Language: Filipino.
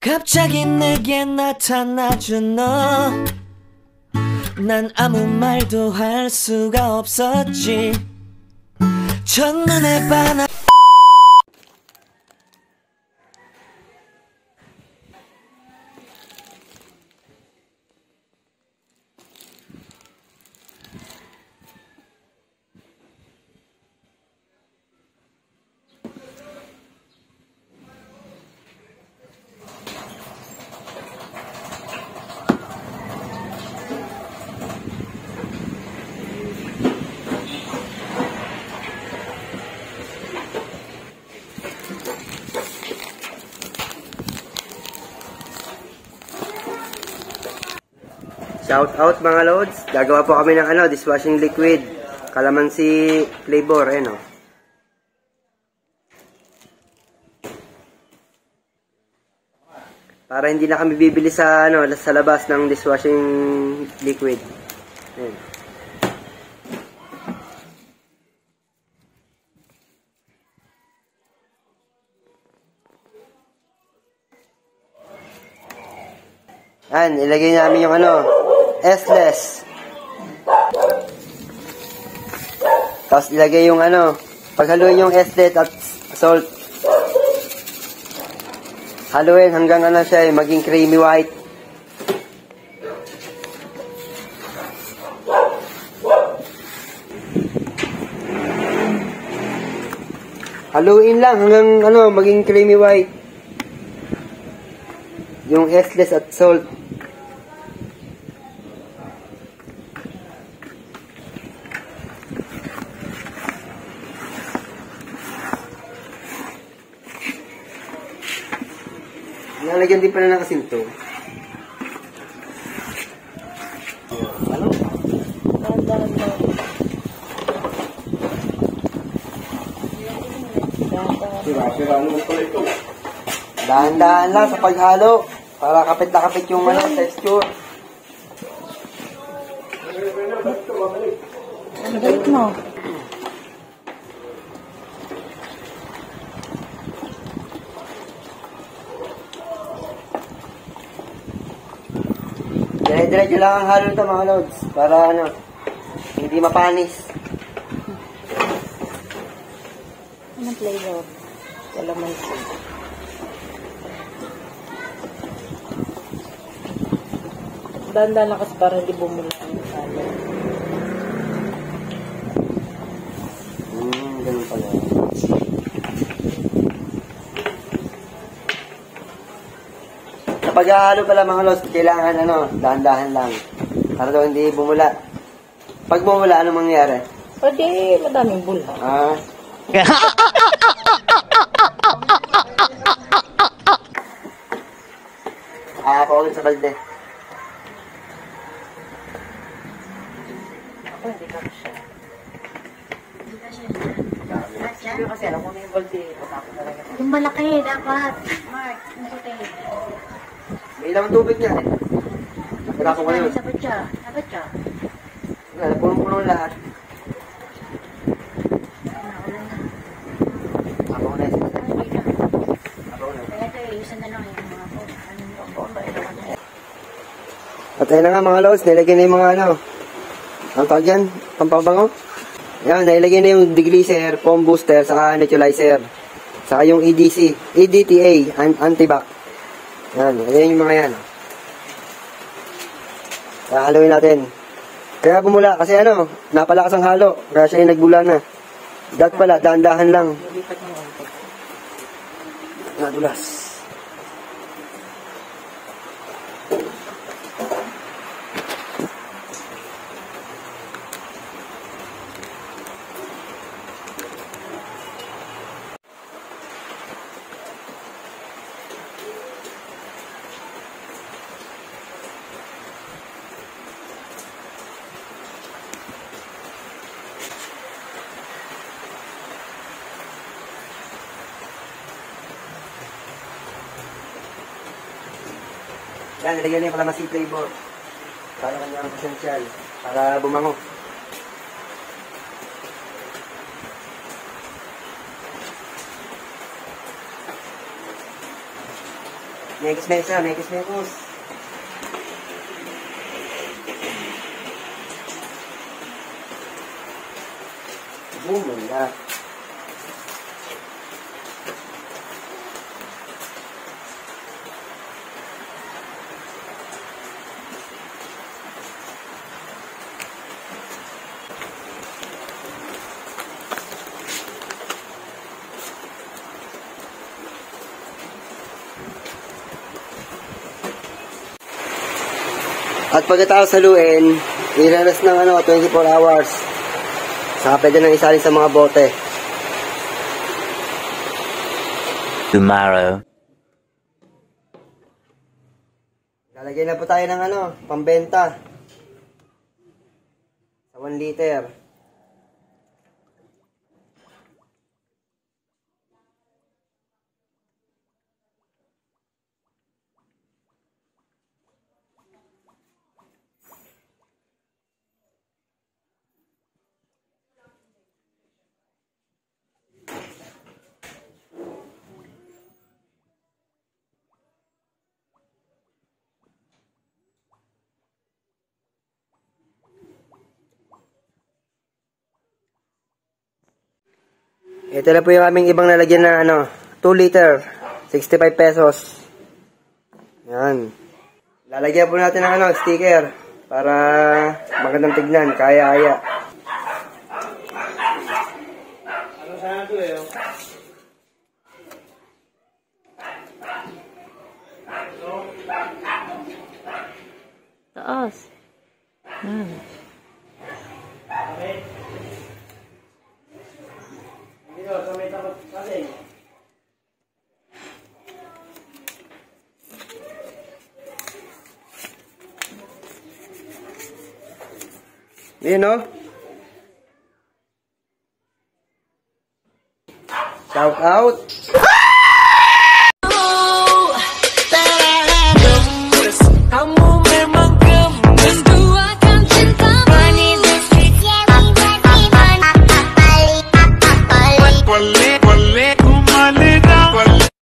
갑자기 내게 나타나준 너, 난 아무 말도 할 수가 없었지. 첫눈에 반한 Shout out mga loads. Gagawa po kami ng dishwashing liquid. Calamansi flavor, ayun o. Para hindi na kami bibili sa sa labas ng dishwashing liquid. Ayun. Ayan, ilagay namin yung S-less. Tapos ilagay yung paghaluin yung S-less at salt. Haluin hanggang siya maging creamy white. Haluin lang hanggang maging creamy white. Yung S-less at salt. Nalagyan din pala ng asinto. Dahan-dahan lang sa paghalo para kapit na kapit yung texture. Bait mo. Dire-diretso lang ang halo nito mga lods para hindi mapanis. Anong flavor? Calamansi. Danda lang kasi para hindi bumula ang halo. Ganun pala. Sa paghahalo pala mga lods, kailangan dahan-dahan lang. Para daw hindi bumula. Pag bumula, ano mangyayari? Pwede madaming bula. Paulit sa balde. Ako hindi ka siya. Hindi kasi alam ko na yung balde. Yung malaki dapat. Mark, yung puti. May ilang tubig niya eh. Wala ko ngayon. Dapat siya. Dapat siya. Wala, punong-punong lahat. Ako na yun. Kaya ito, isa na lang yung mga po. At ayun na nga mga lods, nilagay na yung mga ang tawag yan, pampabango. Yan, nilagay na yung degreaser, foam booster, saka neutralizer. Saka yung EDC, EDTA, antibac. Yan, ayan yung mga yan. Kaya haluin natin. Kaya bumula, kasi napalakas ang halo. Kaya siya yung nagbula na. Dat pala, dahan-dahan lang. Nadulas. Yan, nilagyan na yung calamansi flavor. Para kanyang essential. Para bumango. Mekos mesa, mekos mekos. Bumula. At pagkatapos haluin, ilalas ng 24 hours. Saka pwede nang isalin sa mga bote. Tomorrow. Lalagyan na po tayo ng pambenta. Sa 1 liter. Ito na po yung aming ibang lalagyan na 2 liter, 65 pesos. Yan. Lalagyan po natin ng sticker para magandang tignan, kaya-aya. Ano sana ito Taas. Okay. Dito, sa may takot kasi. Yun o. Shout out.